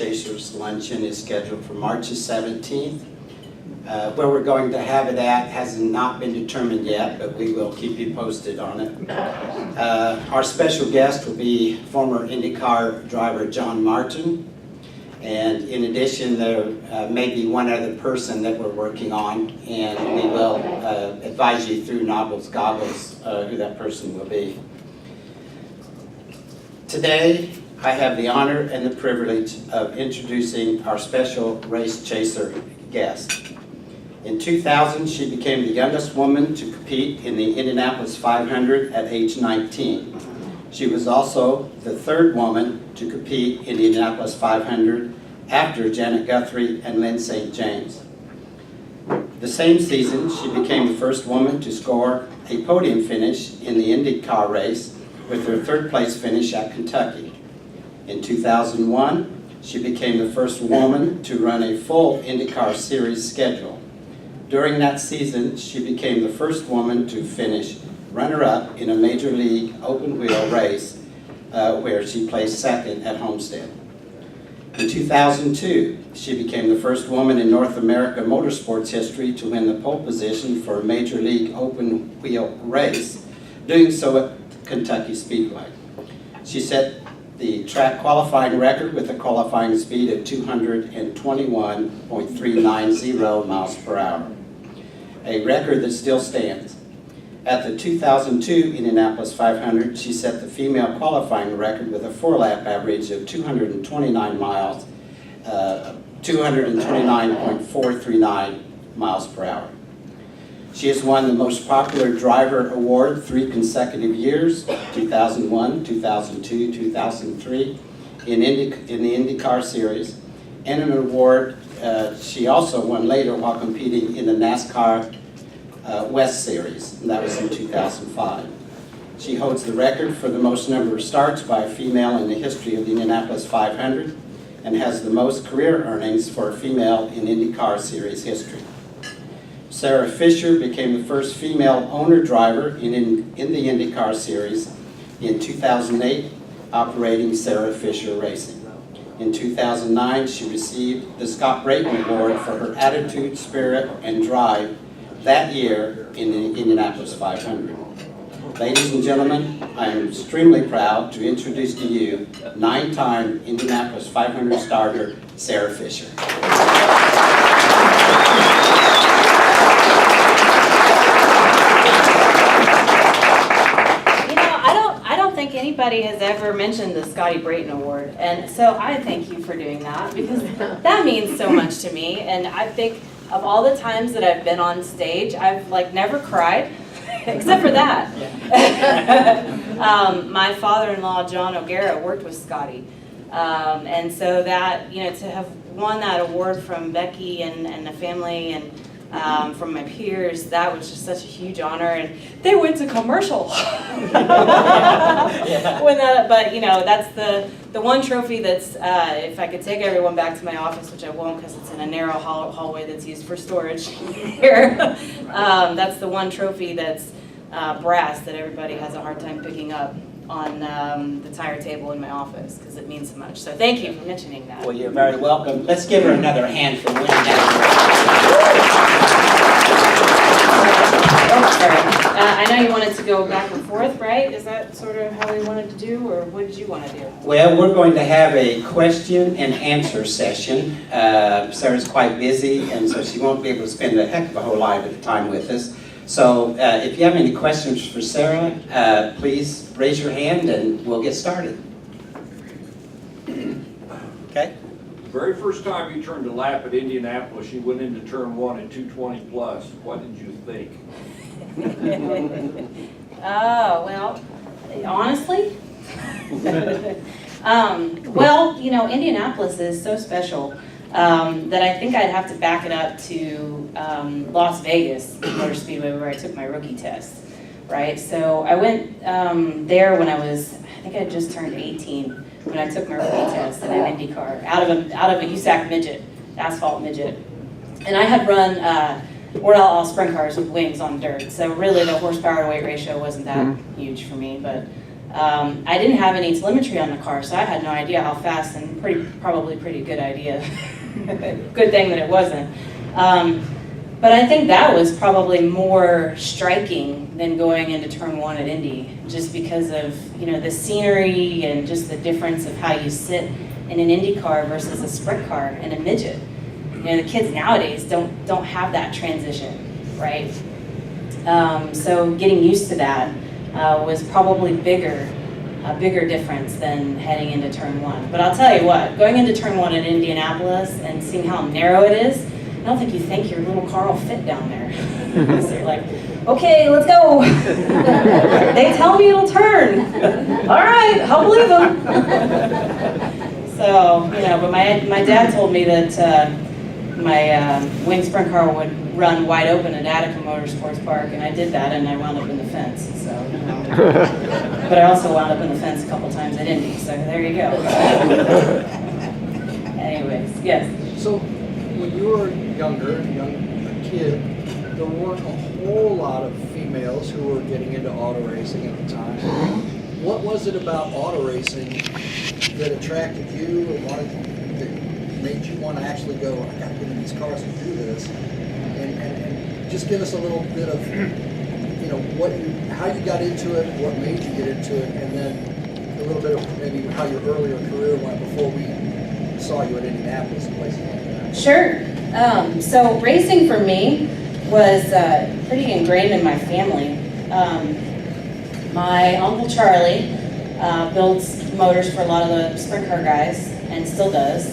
Chasers Luncheon is scheduled for March the 17th. Where we're going to have it at has not been determined yet, but we will keep you posted on it. Our special guest will be former IndyCar driver John Martin. And in addition, there may be one other person that we're working on, and we will advise you through Nobles Goggles who that person will be. Today, I have the honor and the privilege of introducing our special race chaser guest. In 2000, she became the youngest woman to compete in the Indianapolis 500 at age 19. She was also the third woman to compete in the Indianapolis 500 after Janet Guthrie and Lynn St. James. The same season, she became the first woman to score a podium finish in the IndyCar race with her third place finish at Kentucky. In 2001, she became the first woman to run a full IndyCar Series schedule. During that season, she became the first woman to finish runner-up in a Major League open-wheel race where she placed second at Homestead. In 2002, she became the first woman in North America motorsports history to win the pole position for a Major League open-wheel race, doing so at Kentucky Speedway. She set the track qualifying record with a qualifying speed of 221.390 miles per hour, a record that still stands. At the 2002 Indianapolis 500, she set the female qualifying record with a 4-lap average of 229.439 miles per hour. She has won the Most Popular Driver Award 3 consecutive years, 2001, 2002, 2003, in the IndyCar Series, and an award she also won later while competing in the NASCAR West Series, and that was in 2005. She holds the record for the most number of starts by a female in the history of the Indianapolis 500 and has the most career earnings for a female in IndyCar Series history. Sarah Fisher became the first female owner-driver in the IndyCar Series in 2008, operating Sarah Fisher Racing. In 2009, she received the Scott Brayton Award for her attitude, spirit, and drive that year in the Indianapolis 500. Ladies and gentlemen, I am extremely proud to introduce to you 9-time Indianapolis 500 starter, Sarah Fisher. Anybody has ever mentioned the Scotty Brayton Award, and so I thank you for doing that, because that means so much to me. And I think of all the times that I've been on stage, I've never cried except for that. My father-in-law John O'Gara worked with Scotty, and so that, to have won that award from Becky and the family and from my peers, that was just such a huge honor, and they went to commercial. But that's the one trophy that's, if I could take everyone back to my office, which I won't because it's in a narrow hallway that's used for storage here, that's the one trophy that's brass that everybody has a hard time picking up on the tire table in my office, because it means so much. So thank you for mentioning that. Well, you're very welcome. Let's give her another hand for winning that. I know you wanted to go back and forth, right? Is that sort of how we wanted to do, or what did you want to do? Well, we're going to have a question and answer session. Sarah's quite busy, and so she won't be able to spend a heck of a whole lot of time with us. So if you have any questions for Sarah, please raise your hand and we'll get started. Okay? The very first time you turned a lap at Indianapolis, you went into turn 1 at 220 plus. What did you think? Oh, well, honestly, well, Indianapolis is so special that I think I'd have to back it up to Las Vegas Motor Speedway, where I took my rookie test, right? So I went there when I think I just turned 18 when I took my rookie test in an IndyCar out of a USAC midget, asphalt midget, and I had run all sprint cars with wings on dirt. So really, the horsepower to weight ratio wasn't that huge for me, but I didn't have any telemetry on the car, so I had no idea how fast, and probably pretty good idea. Good thing that it wasn't. But I think that was probably more striking than going into turn one at Indy, just because of, you know, the scenery and just the difference of how you sit in an Indy car versus a sprint car and a midget. You know, the kids nowadays don't have that transition, right? So getting used to that was probably a bigger difference than heading into turn one. But I'll tell you what, going into turn one in Indianapolis and seeing how narrow it is, I don't think you think your little car will fit down there. So you're like, okay, let's go. They tell me it'll turn. All right, I'll believe them. So, you know, but my dad told me that my wing sprint car would run wide open at Attica Motorsports Park, and I did that, and I wound up in the fence. So, you know. But I also wound up in the fence a couple times at Indy, so there you go. Anyways, yes. So, when you were younger, a kid, there weren't a whole lot of females who were getting into auto racing at the time. What was it about auto racing that attracted you and that made you want to actually go, I got to get in these cars and do this? And just give us a little bit of, you know, how you got into it, what made you get into it, and then a little bit of maybe how your earlier career went before we saw you at Indianapolis and places like that. Sure. So racing for me was pretty ingrained in my family. My Uncle Charlie builds motors for a lot of the sprint car guys and still does.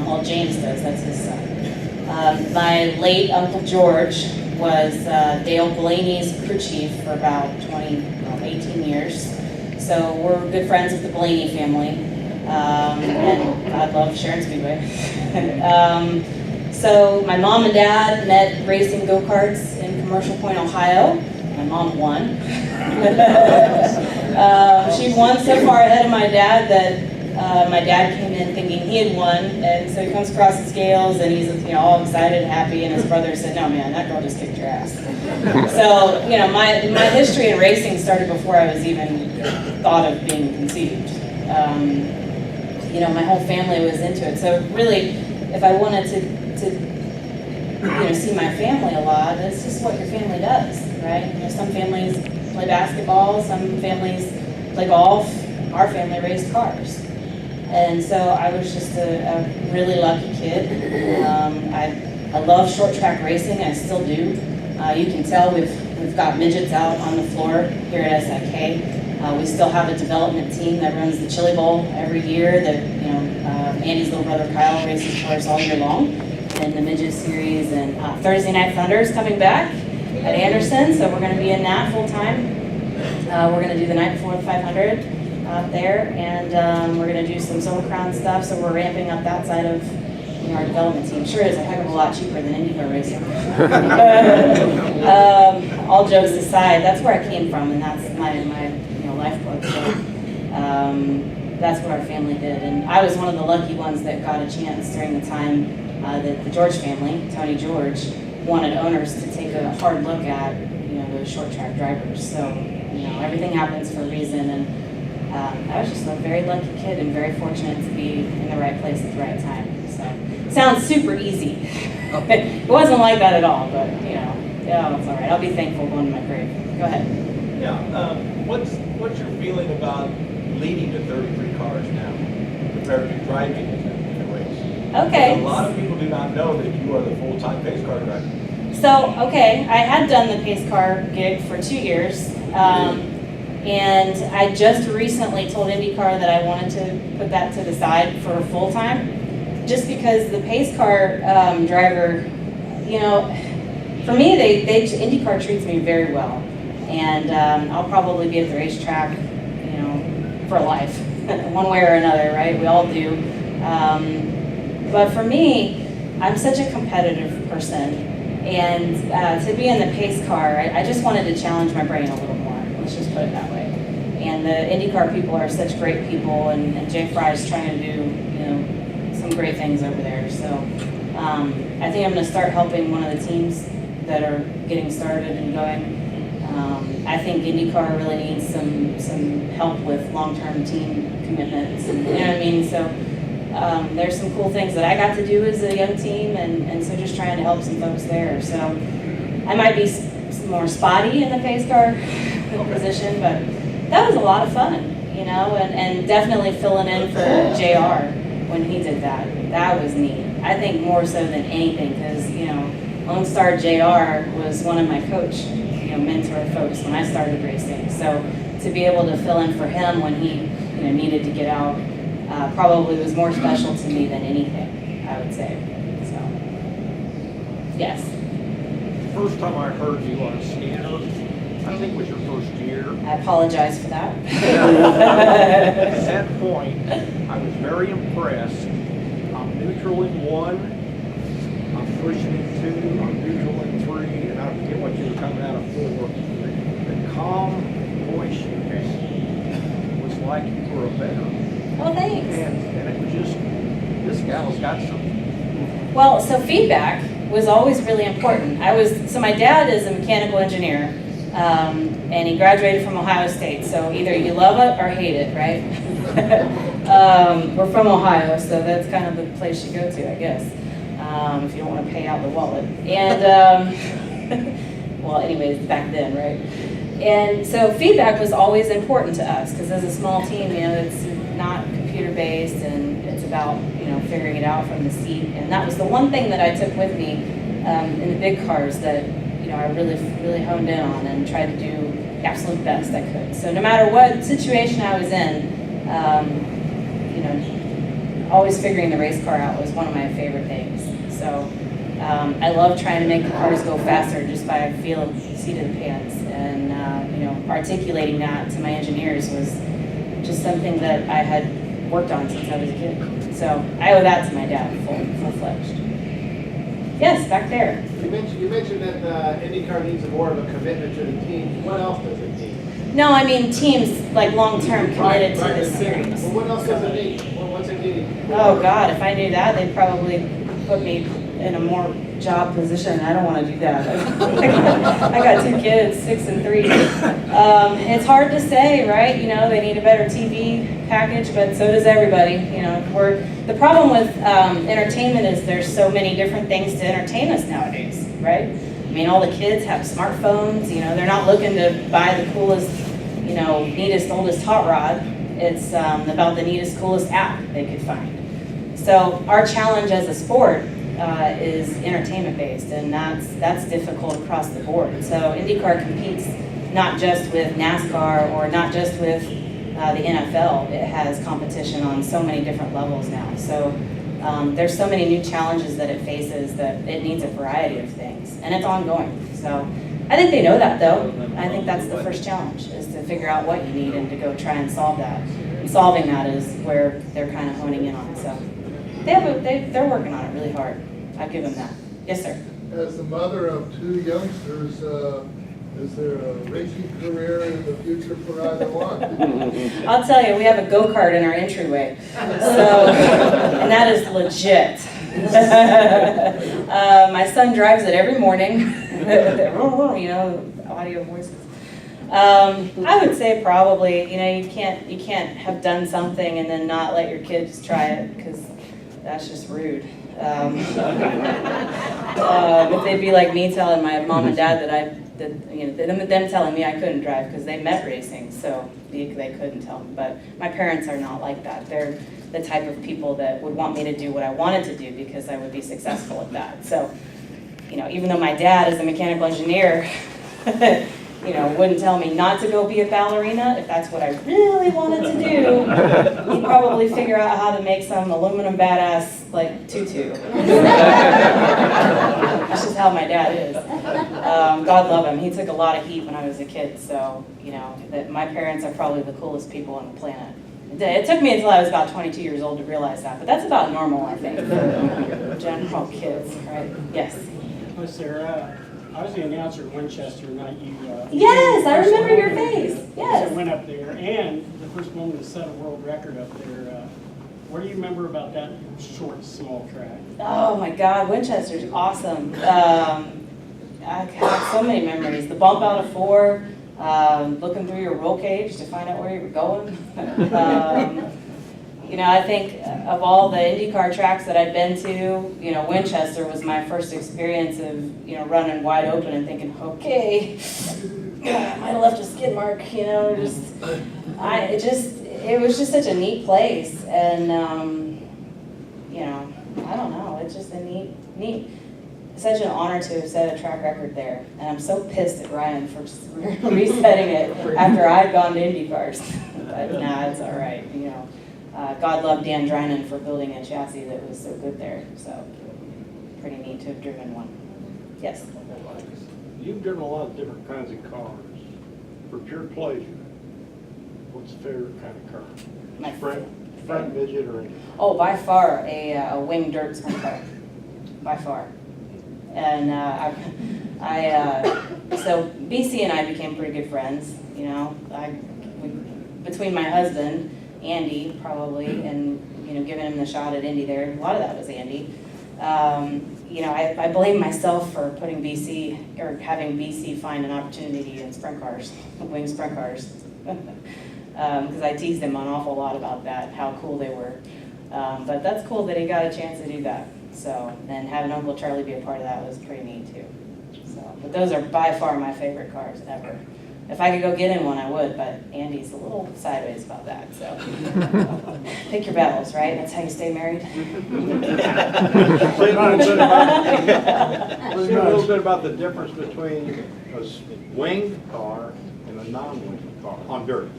Well, James does, that's his son. My late Uncle George was Dale Blaney's crew chief for about 18 years. So we're good friends with the Blaney family. And I love Sharon Speedway. So my mom and dad met racing go-karts in Commercial Point, Ohio. My mom won. She won so far ahead of my dad that my dad came in thinking he had won, and so he comes across the scales and he's, you know, all excited, happy, and his brother said, "No, man, that girl just kicked your ass." So, you know, my history in racing started before I was even thought of being conceived. You know, my whole family was into it. So really, if I wanted to you know, see my family a lot, that's just what your family does, right? You know, some families play basketball, some families play golf. Our family raced cars. And so I was just a really lucky kid. I love short track racing, I still do. You can tell we've got midgets out on the floor here at SIK. We still have a development team that runs the Chili Bowl every year that, you know, Andy's little brother Kyle races cars all year long in the midget series. And Thursday Night Thunder is coming back at Anderson, so we're going to be in that full time. We're going to do the night before the 500 there, and we're going to do some Silver Crown stuff, so we're ramping up that side of, you know, our development team. Sure is a heck of a lot cheaper than IndyCar racing. All jokes aside, that's where I came from, and that's my lifeboat. So that's what our family did, and I was one of the lucky ones that got a chance during the time that the George family, Tony George, wanted owners to take a hard look at, you know, those short track drivers. So, you know, everything happens for a reason, and I was just a very lucky kid and very fortunate to be in the right place at the right time. So, sounds super easy. It wasn't like that at all, but, you know, yeah, it's all right. I'll be thankful going to my grave. Go ahead. Yeah. What's your feeling about leading to 33 cars now compared to driving in the race? Okay. A lot of people do not know that you are the full-time pace car driver. So, okay, I had done the pace car gig for 2 years, and I just recently told IndyCar that I wanted to put that to the side for full-time, just because the pace car driver, you know, for me, IndyCar treats me very well, and I'll probably be at the racetrack, you know, for life, one way or another, right? We all do. But for me, I'm such a competitive person, and to be in the pace car, I just wanted to challenge my brain a little more. Let's just put it that way. And the IndyCar people are such great people, and Jay Fry's trying to do, you know, some great things over there. So I think I'm going to start helping one of the teams that are getting started and going. I think IndyCar really needs some help with long-term team commitments, and, you know what I mean? So there's some cool things that I got to do as a young team, and so just trying to help some folks there. So I might be more spotty in the pace car position, but that was a lot of fun, you know, and definitely filling in for JR when he did that. That was neat. I think more so than anything, because, you know, Lone Star JR was one of my coach, you know, mentor folks when I started racing. So to be able to fill in for him when he, you know, needed to get out, probably was more special to me than anything, I would say. So, yes. First time I heard you on a scanner, I think was your first year. I apologize for that. At that point, I was very impressed. I'm neutral in 1, I'm pushing in 2, I'm neutral in 3, and I forget what you were coming out of 4. The calm voice you had was like you were a veteran. Oh, thanks. And it was just, this gal's got something. Well, so feedback was always really important. So my dad is a mechanical engineer, and he graduated from Ohio State, so either you love it or hate it, right? We're from Ohio, so that's kind of the place you go to, I guess, if you don't want to pay out the wallet. And, well, anyways, back then, right? And so feedback was always important to us, because as a small team, you know, it's not computer-based, and it's about, you know, figuring it out from the seat. And that was the one thing that I took with me in the big cars that, you know, I really honed in on and tried to do the absolute best I could. So no matter what situation I was in, you know, always figuring the race car out was one of my favorite things. So I love trying to make the cars go faster just by feel of the seat of the pants. And, you know, articulating that to my engineers was just something that I had worked on since I was a kid. So I owe that to my dad, full-fledged. Yes, back there. You mentioned that IndyCar needs more of a commitment to the team. What else does it need? No, I mean teams like long-term committed to the series. Well, what else does it need? What's it need? Oh God, if I knew that, they'd probably put me in a more job position. I don't want to do that. I got 2 kids, 6 and 3. It's hard to say, right? You know, they need a better TV package, but so does everybody. You know, the problem with entertainment is there's so many different things to entertain us nowadays, right? I mean, all the kids have smartphones. You know, they're not looking to buy the coolest, you know, neatest, oldest hot rod. It's about the neatest, coolest app they could find. So our challenge as a sport is entertainment based, and that's difficult across the board. So IndyCar competes not just with NASCAR or not just with the NFL. It has competition on so many different levels now. So there's so many new challenges that it faces that it needs a variety of things, and it's ongoing. So I think they know that, though. I think that's the first challenge, is to figure out what you need and to go try and solve that. And solving that is where they're kind of honing in on. So they're working on it really hard. I'll give them that. Yes, sir. As the mother of 2 youngsters, is there a racing career in the future for either one? I'll tell you, we have a go-kart in our entryway. So, and that is legit. My son drives it every morning. You know, audio voices. I would say probably, you know, you can't have done something and then not let your kids try it, because that's just rude. If they'd be like me telling my mom and dad them telling me I couldn't drive because they met racing, so they couldn't tell me. But my parents are not like that. They're the type of people that would want me to do what I wanted to do because I would be successful at that. So, you know, even though my dad is a mechanical engineer, you know, wouldn't tell me not to go be a ballerina. If that's what I really wanted to do, he'd probably figure out how to make some aluminum badass, like, tutu. That's just how my dad is. God love him. He took a lot of heat when I was a kid, so, you know, that my parents are probably the coolest people on the planet. It took me until I was about 22 years old to realize that, but that's about normal, I think, for general kids, right? Yes? Hi, Sarah. I was the announcer at Winchester the night you... Yes, I remember your face. Yes. I went up there, and the first woman to set a world record up there. What do you remember about that short, small track? Oh my God, Winchester's awesome. I have so many memories. The bump out of 4, looking through your roll cage to find out where you were going. You know, I think of all the IndyCar tracks that I've been to, you know, Winchester was my first experience of, you know, running wide open and thinking, okay, I might have left a skid mark, you know, it was just such a neat place. And, you know, I don't know, it's just a neat, such an honor to have set a track record there. And I'm so pissed at Ryan for resetting it after I'd gone to IndyCars. But nah, it's all right, you know. God love Dan Drynan for building a chassis that was so good there. So pretty neat to have driven one. Yes? You've driven a lot of different kinds of cars. For pure pleasure, what's the favorite kind of car? My Front midget or anything? Oh, by far a winged dirt sprint car. By far. And so BC and I became pretty good friends, you know. Between my husband, Andy, probably, and, you know, giving him the shot at Indy there, a lot of that was Andy. You know, I blame myself for putting BC, or having BC find an opportunity in sprint cars, wing sprint cars. Because I teased him an awful lot about that, how cool they were. But that's cool that he got a chance to do that. So, and having Uncle Charlie be a part of that was pretty neat too. So, but those are by far my favorite cars ever. If I could go get in one, I would, but Andy's a little sideways about that, so. Pick your battles, right? That's how you stay married. Say a little bit about the difference between a winged car and a non-winged car on dirt.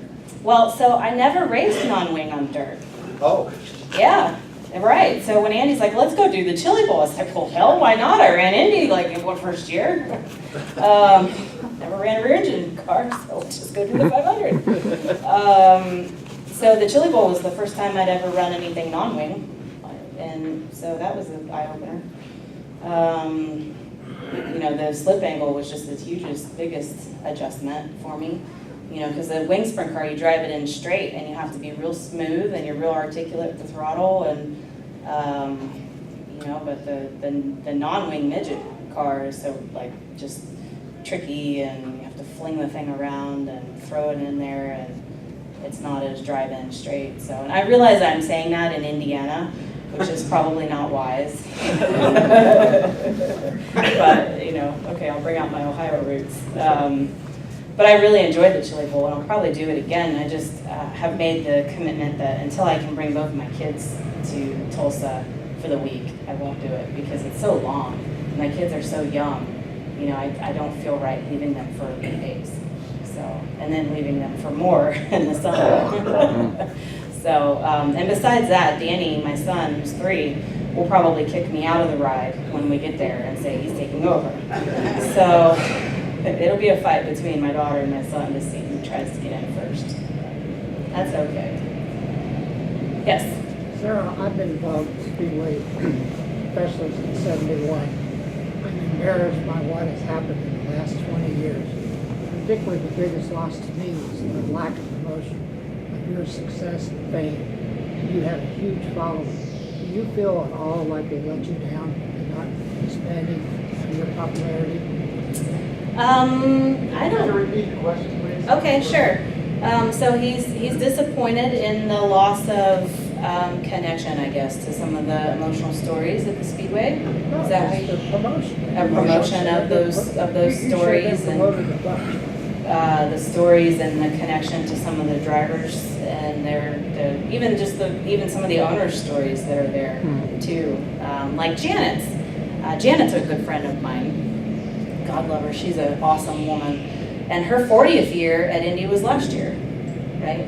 Well, so I never raced non-wing on dirt. Oh. Yeah, right. So when Andy's like, let's go do the Chili Bowl, I was like, well, hell, why not? I ran Indy like in what first year? Never ran a rear engine car, so let's just go do the 500. So the Chili Bowl was the first time I'd ever run anything non-wing, and so that was an eye-opener. You know, the slip angle was just the biggest adjustment for me. You know, because the wing sprint car, you drive it in straight, and you have to be real smooth, and you're real articulate with the throttle, and you know, but the non-wing midget car is so like just tricky, and you have to fling the thing around and throw it in there, and it's not as drive-in straight. So, and I realize I'm saying that in Indiana, which is probably not wise. But, you know, okay, I'll bring out my Ohio roots. But I really enjoyed the Chili Bowl, and I'll probably do it again. I just have made the commitment that until I can bring both of my kids to Tulsa for the week, I won't do it because it's so long. My kids are so young. You know, I don't feel right leaving them for 8 days. So, and then leaving them for more in the summer. So, and besides that, Danny, my son, who's 3, will probably kick me out of the ride when we get there and say he's taking over. So, it'll be a fight between my daughter and my son to see who tries to get in first. That's okay. Yes? Sarah, I've been involved with Speedway, especially since '71. I'm embarrassed by what has happened in the last 20 years. Particularly the biggest loss to me was the lack of promotion of your success and fame. You had a huge following. Do you feel at all like they let you down and not expanding your popularity? I don't. Can you repeat the question, please? Okay, sure. So he's disappointed in the loss of connection, I guess, to some of the emotional stories at the Speedway. Is that how you? The promotion. A promotion of those stories and the stories and the connection to some of the drivers and even some of the owners' stories that are there too. Like Janet's. Janet's a good friend of mine. God love her. She's an awesome woman. And her 40th year at Indy was last year, right?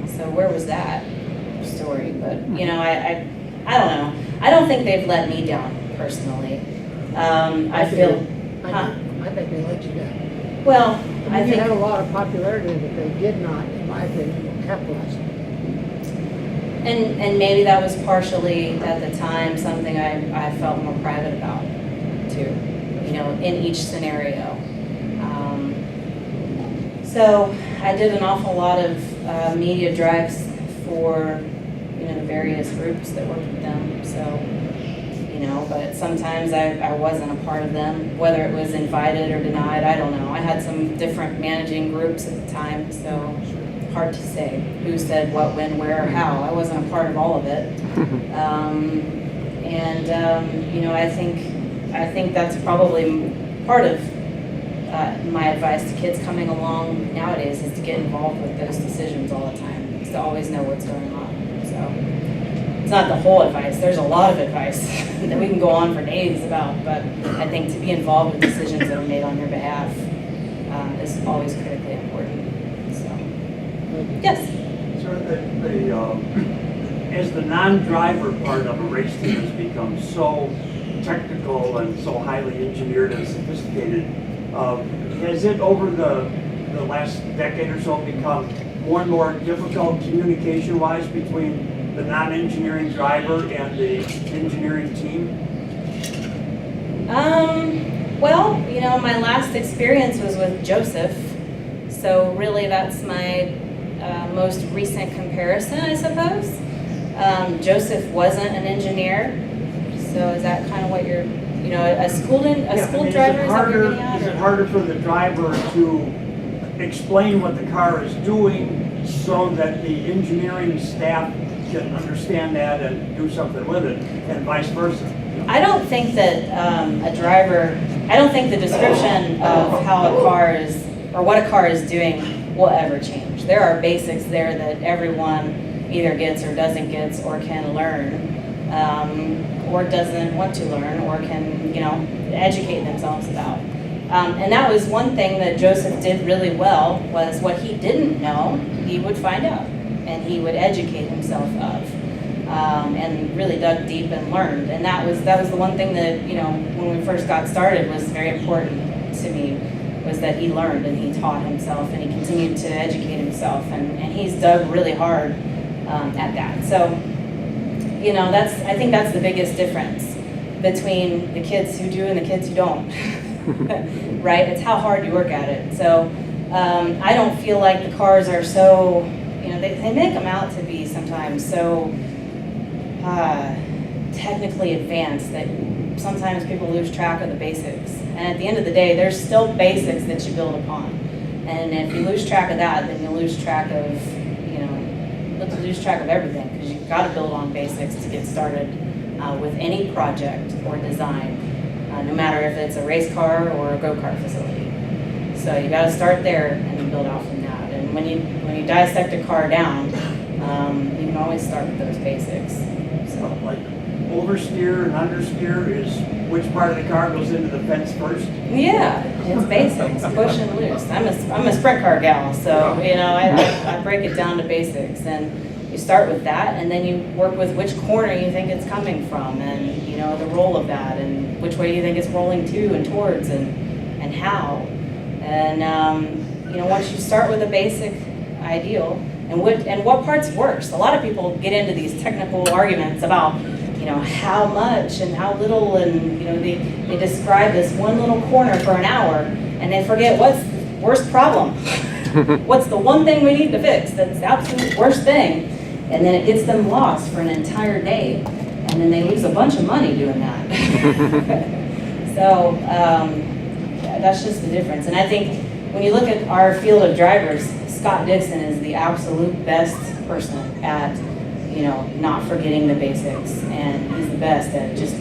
So where was that story? But, you know, I don't know. I don't think they've let me down personally. I feel... I think they let you down. Well, I You had a think... lot of popularity that they did not, in my opinion, capitalize on. And maybe that was partially, at the time, something I felt more private about, too. You know, in each scenario. So I did an awful lot of media drives for, you know, the various groups that worked with them. So, you know, but sometimes I wasn't a part of them, whether it was invited or denied, I don't know. I had some different managing groups at the time, so hard to say who said what, when, where, or how. I wasn't a part of all of it. You know, I think that's probably part of my advice to kids coming along nowadays is to get involved with those decisions all the time, is to always know what's going on. So it's not the whole advice. There's a lot of advice that we can go on for days about, but I think to be involved with decisions that are made on your behalf is always critically important. So, yes. Sir, as the non-driver part of a race team has become so technical and so highly engineered and sophisticated, has it over the last decade or so become more and more difficult communication-wise between the non-engineering driver and the engineering team? Well, you know, my last experience was with Joseph, so really that's my most recent comparison, I suppose. Joseph wasn't an engineer, so is that kind of what you're, you know, a school driver, is that what you're getting at? Is it harder for the driver to explain what the car is doing so that the engineering staff can understand that and do something with it, and vice versa? I don't think that I don't think the description of how a car is, or what a car is doing will ever change. There are basics there that everyone either gets or doesn't get or can learn, or doesn't want to learn, or can, you know, educate themselves about. And that was one thing that Joseph did really well, was what he didn't know, he would find out, and he would educate himself of, and really dug deep and learned. And that was the one thing that, you know, when we first got started was very important to me, was that he learned and he taught himself and he continued to educate himself, and he's dug really hard at that. So, you know, I think that's the biggest difference between the kids who do and the kids who don't. Right? It's how hard you work at it. So I don't feel like the cars are so, you know, they make them out to be sometimes so technically advanced that sometimes people lose track of the basics. And at the end of the day, there's still basics that you build upon. And if you lose track of that, then you lose track of, you know, lose track of everything, because you've got to build on basics to get started with any project or design, no matter if it's a race car or a go-kart facility. So you got to start there and then build out from that. And when you dissect a car down, you can always start with those basics. So, Like oversteer and understeer is which part of the car goes into the fence first? yeah, it's basics, push and loose. I'm a sprint car gal, so, you know, I break it down to basics, and you start with that, and then you work with which corner you think it's coming from, and, you know, the roll of that, and which way you think it's rolling to and towards, and how. And, you know, once you start with a basic ideal, and what part's worse. A lot of people get into these technical arguments about, you know, how much and how little, and, you know, they describe this one little corner for an hour, and they forget what's the worst problem. What's the one thing we need to fix that's the absolute worst thing? And then it gets them lost for an entire day, and then they lose a bunch of money doing that. So that's just the difference. And I think when you look at our field of drivers, Scott Dixon is the absolute best person at, you know, not forgetting the basics, and he's the best at just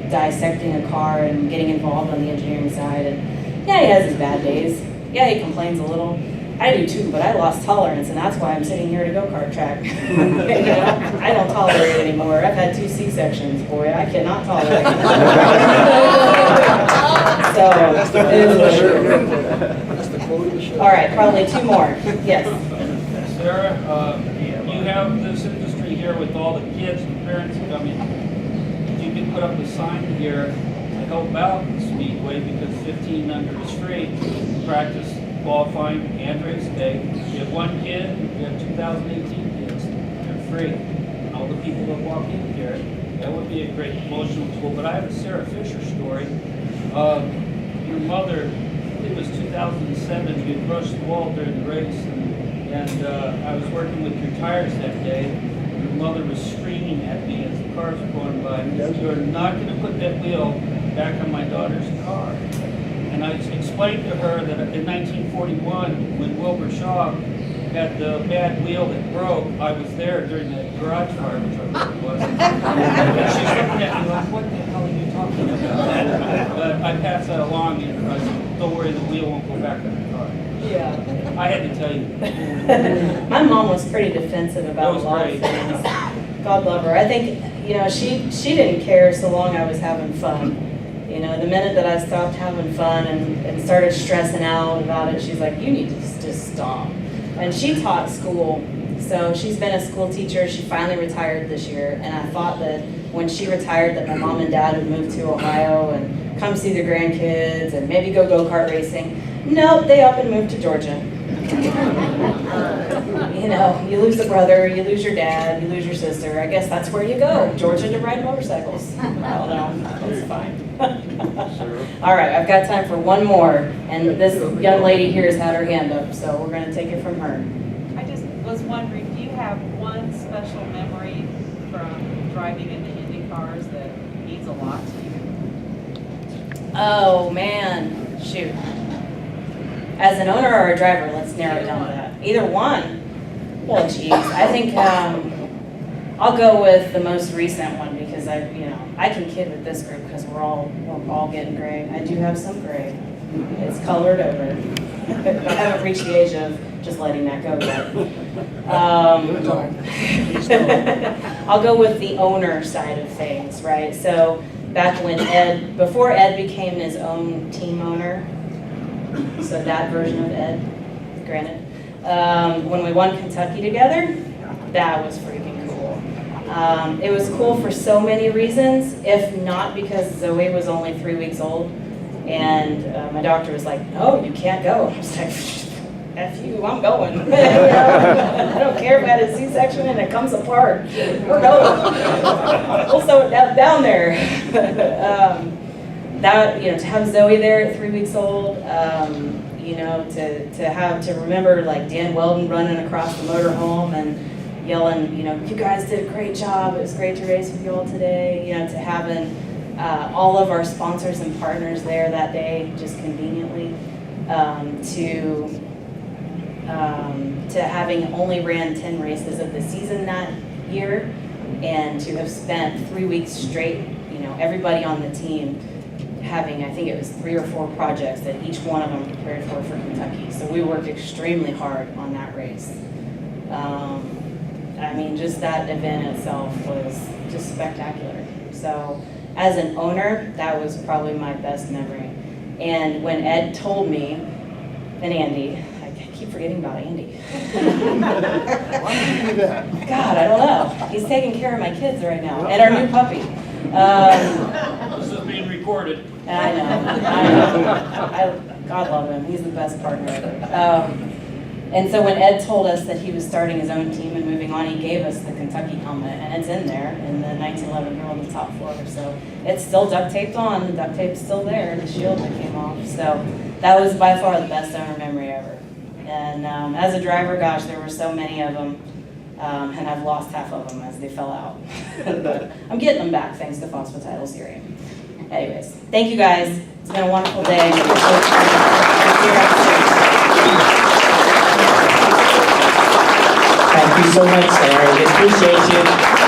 dissecting a car and getting involved on the engineering side. And yeah, he has his bad days. Yeah, he complains a little. I do too, but I lost tolerance, and that's why I'm sitting here at a go-kart track. You know, I don't tolerate it anymore. I've had 2 C-sections, boy. I cannot tolerate it. So, That's the quote of the show. all right, probably 2 more. Yes. Sarah, you have this industry here with all the kids and parents coming. If you could put up a sign here to help out Speedway, because 15 under is free, practice, qualifying, and race day. You have 1 kid, you have 2018 kids. They're free. All the people that walk in here, that would be a great promotional tool. But I have a Sarah Fisher story. Your mother, it was 2007, you brushed the wall during the race, and I was working with your tires that day. Your mother was screaming screaming at me as the cars were going by. You're not gonna put that wheel back on my daughter's car. And I explained to her that in 1941, when Wilbur Shaw had the bad wheel that broke, I was there during the garage fire, which I believe it was. And she's looking at me like, what the hell are you talking about? But I passed that along, and I said, don't worry, the wheel won't go back on the car. Yeah. I had to tell you. My mom was pretty defensive about That was a lot of great. things. God love her. I think, she didn't care so long I was having fun. The minute that I stopped having fun and started stressing out about it, she's like, you need to just stop. And she taught school, so she's been a school teacher. She finally retired this year, and I thought that when she retired that my mom and dad would move to Ohio and come see their grandkids and maybe go go-kart racing. Nope, they up and moved to Georgia. You lose a brother, you lose your dad, you lose your sister. I guess that's where you go, Georgia, to ride motorcycles. I don't know, it's fine. All right, I've got time for one more, and this young lady here has had her hand up, so we're going to take it from her. I just was wondering, do you have one special memory from driving in the Indy cars that means a lot to you? Oh, man, shoot. As an owner or a driver, let's narrow it down to that. Either one. Well, geez, I think I'll go with the most recent one because I can kid with this group because we're all getting gray. I do have some gray. It's colored over. I haven't reached the age of just letting that go yet. I'll go with the owner side of things, right? So back when before Ed became his own team owner, so that version of Ed, granted, when we won Kentucky together, that was freaking cool. It was cool for so many reasons, if not because Zoe was only 3 weeks old, and my doctor was like, no, you can't go. I was like, F you, I'm going. I don't care if I had a C-section and it comes apart. We're going. We'll sew it down there. To have Zoe there at 3 weeks old, to remember like Dan Weldon running across the motorhome and yelling, you guys did a great job. It was great to race with you all today. To having all of our sponsors and partners there that day, just conveniently, to having only ran 10 races of the season that year, and to have spent 3 weeks straight, everybody on the team having, I think it was 3 or 4 projects that each one of them prepared for Kentucky. So we worked extremely hard on that race. Just that event itself was just spectacular. So as an owner, that was probably my best memory. And when Ed told me, and Andy, I keep forgetting about Andy. Why did you do that? God, I don't know. He's taking care of my kids right now, and our new puppy. This is being recorded. I know. God love him. He's the best partner ever. And so when Ed told us that he was starting his own team and moving on, he gave us the Kentucky helmet, and it's in there in the 1911 girl on the top floor. So it's still duct taped on. The duct tape's still there. The shield that came off. So that was by far the best owner memory ever. And as a driver, gosh, there were so many of them, and I've lost half of them as they fell out. But I'm getting them back thanks to Phosphatidyl Serum. Anyways, thank you guys. It's been a wonderful day. Thank you so much, Sarah. We appreciate you.